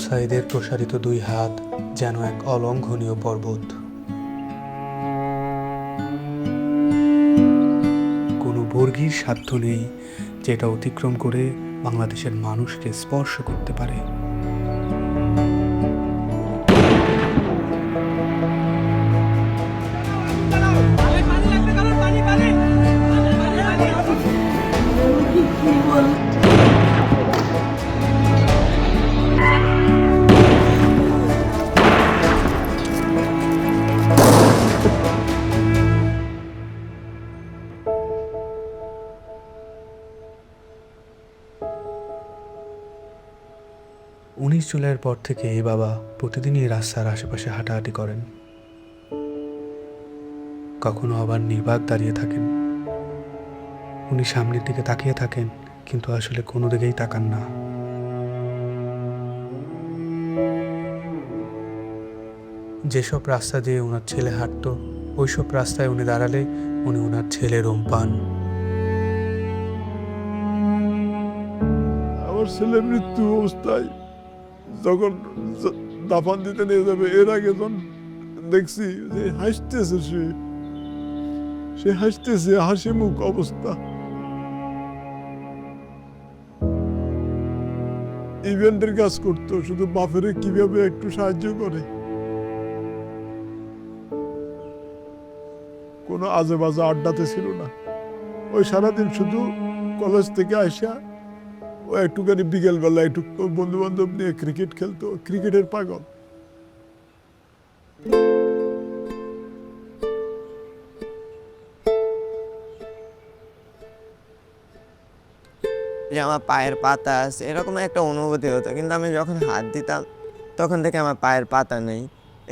সাঈদের প্রসারিত দুই হাত যেন এক অলঙ্ঘনীয় পর্বত। কোনো বর্গীর সাধ্য নেই যেটা অতিক্রম করে বাংলাদেশের মানুষকে স্পর্শ করতে পারে। 19 জুলাইয়ের পর থেকে এই বাবা প্রতিদিনই রাস্তার আশেপাশে হাঁটাহাঁটি করেন। কখনো আবার নির্বাক দাঁড়িয়ে থাকেন। উনি সামনের দিকে তাকিয়ে থাকেন, কিন্তু আসলে কোনো দিকেই তাকান না। যেসব রাস্তা দিয়ে ওনার ছেলে হাঁটতো, ওইসব রাস্তায় উনি দাঁড়ালে উনি ওনার ছেলের রুম পান। আমার ছেলে মৃত্যু অবস্থায় যখন দাফন দিতে নিয়ে যাবে, এর আগে যখন দেখছি যে হাসতেছে, সে হাসতেছে, হাসি মুখ অবস্থা। ইভেন্টের কাজ করতো, শুধু বাপের কিভাবে একটু সাহায্য করে। কোনো আজে বাজে আড্ডাতে ছিল না। ওই সারাদিন শুধু কলেজ থেকে আসা ও একটুখানি বিকেলবেলা একটু বন্ধু বান্ধব নিয়ে ক্রিকেট খেলতো, ক্রিকেটের পাগল। যে আমার পায়ের পাতা আছে এরকম একটা অনুভূতি হতো, কিন্তু আমি যখন হাত দিতাম তখন থেকে আমার পায়ের পাতা নেই,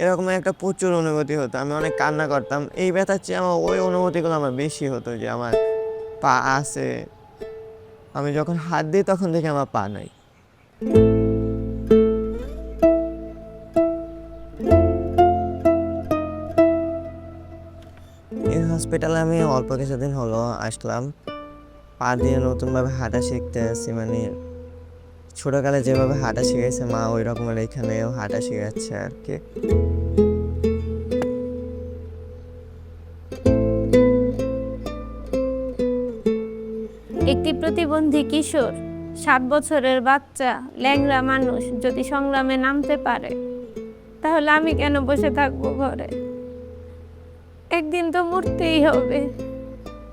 এরকম একটা প্রচুর অনুভূতি হতো। আমি অনেক কান্না করতাম। এই ব্যথার চেয়ে আমার ওই অনুভূতিগুলো আমার বেশি হতো, যে আমার পা আছে, আমি যখন হাত দিই তখন থেকে আমার পা নাই। এই হসপিটালে আমি অল্প কিছুদিন হলো আসলাম। পা দিয়ে নতুনভাবে হাঁটা শিখতে আছি, মানে ছোটকালে যেভাবে হাঁটা শিখেছে মা, ওই রকমের এখানেও হাঁটা শিখাচ্ছে আর কি। একটি প্রতিবন্ধী কিশোর, 7 বছরের বাচ্চা, ল্যাংড়া মানুষ যদি সংগ্রামে নামতে পারে, তাহলে আমি কেন বসে থাকবো ঘরে? একদিন তো মরতেই হবে,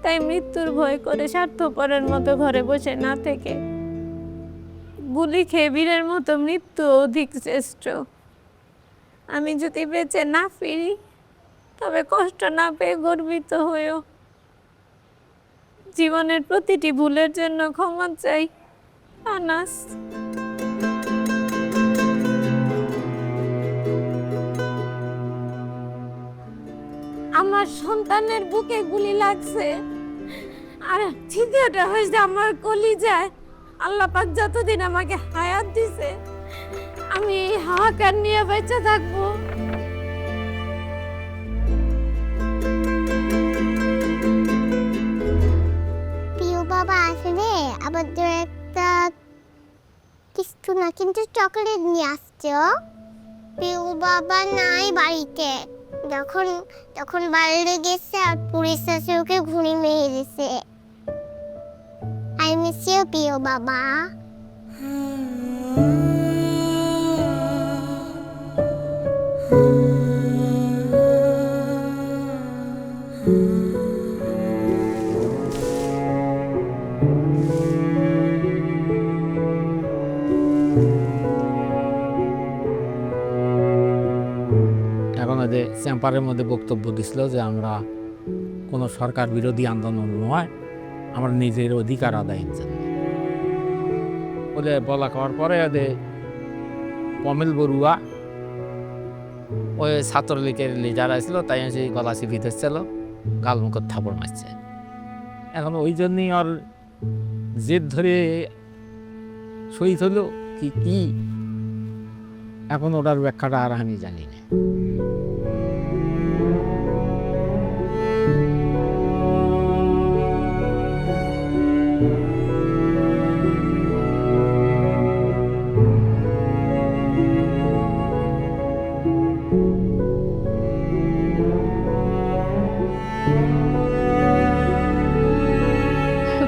তাই মৃত্যুর ভয় করে স্বার্থপরের মতো ঘরে বসে না থেকে গুলি খেয়ে বীরের মতো মৃত্যু অধিক শ্রেষ্ঠ। আমি যদি বেঁচে না ফিরি, তবে কষ্ট না পেয়ে গর্বিত হয়েও জীবনের প্রতিটি ভুলের জন্য ক্ষমা চাই। আনাস। আমার সন্তানের বুকে গুলি লাগছে, আর ছিদ্রটা হয়েছে আমার কলিজায়। আল্লাহ পাক যতদিন আমাকে হায়াত দিছে, আমি এই হাহাকার নিয়ে বেঁচে থাকবো। প্রিয় বাবা আসলে আমাদের একটা কিছু না, কিন্তু চকলেট নিয়ে আসছো। প্রিয় বাবা নাই বাড়িতে, যখন বাইরে গেছে আর পুলিশ এসে ওকে ঘুড়ি মেরে দিছে। আই মিস ইউ প্রিয় বাবা। এখন ওদের চেম্বারের মধ্যে বক্তব্য দিছিল যে আমরা কোনো সরকার বিরোধী আন্দোলন নয়, আমরা নিজের অধিকার আদায়ের জন্য। ওদের বলা খাওয়ার পরে ওদের পমেল বড়ুয়া ওই ছাত্রলীগের লিডার আসছিল, তাই সেই গলা চিপি ধরছিল, গালমুখত থাপড় মারছে। এখন ওই জন্যই ওর জেদ ধরে শহীদ হলো কি এখন ওটার ব্যাখ্যাটা আর আমি জানি না।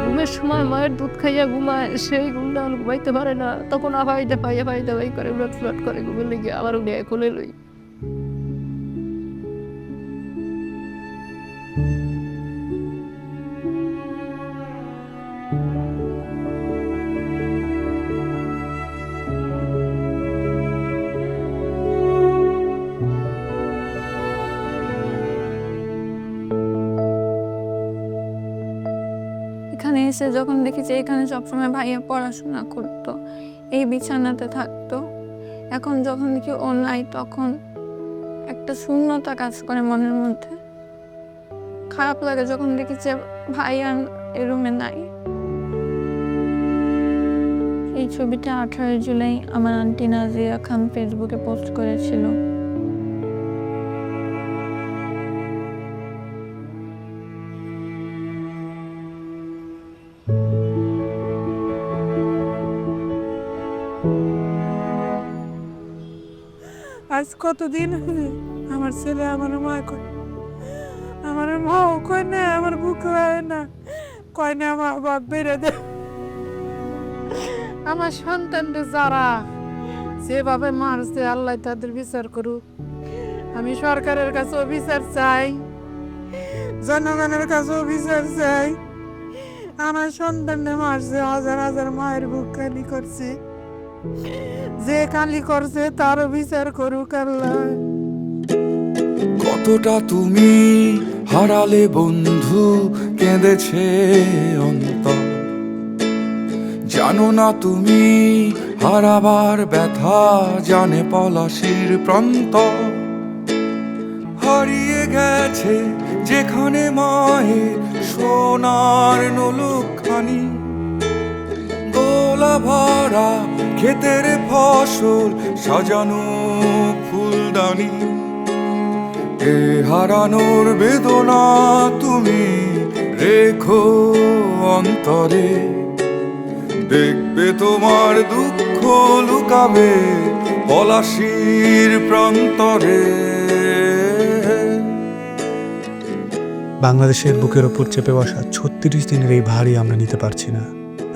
ঘুমের সময় মায়ের দুধ খাইয়া ঘুমায়, সেই ঘুমটা আর ঘুমাইতে পারে না, তখন আবার এটা পাইয়া পাইতে পাই করে উলট ফ্লট করে ঘুমের লেগে আবার উঠে খুলে লই। এখানে এসে যখন দেখি যে এখানে সবসময় ভাইয়া পড়াশোনা করতো, এই বিছানাতে থাকতো, এখন যখন দেখি ও নাই তখন একটা শূন্যতা কাজ করে মনের মধ্যে। খারাপ লাগে যখন দেখি যে ভাইয়া এই রুমে নাই। এই ছবিটা 18 জুলাই আমার আন্টি নাজিয়া খান ফেসবুকে পোস্ট করেছিল। আজ কতদিন হলে আমার ছেলে আমার মা কয়, আমার মাও কয় না, আমার বুক হয় না, কয় না আমার বাপ বেড়ে দে। আমার সন্তানদের যারা যেভাবে মারছে আল্লাহ তাদের বিচার করুক। আমি সরকারের কাছেও বিচার চাই, জনগণের কাছেও বিচার চাই। আমার সন্তানদের মারছে, হাজার হাজার মায়ের বুক খালি করছে, যে কালি করছে তারও বিচার করুক আল্লাহ। কতটা তুমি হারালে বন্ধু, কেঁদেছে অন্তর। জানো না তুমি হারাবার ব্যথা, জানে পলাশির প্রান্ত। হারিয়ে গেছে যেখানে মায়ের সোনার নোলকখানি, গোলা ভরা ক্ষেতের ফসল, সাজানো ফুলদানি। এ হারানোর বেদনা তুমি রেখো অন্তরে, দেখবে তোমার দুঃখ লুকাবে পলাশির প্রান্তরে। বাংলাদেশের বুকের ওপর চেপে বসা 36 দিনের এই ভারই আমরা নিতে পারছি না।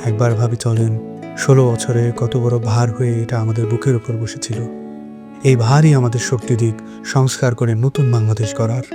একবার ভাবি চলেন, 16 বছরে কত বড় ভার হয়ে এটা আমাদের বুকের ওপর বসেছিল। এই ভারই আমাদের শক্তি দিক সংস্কার করে নতুন বাংলাদেশ গড়ার।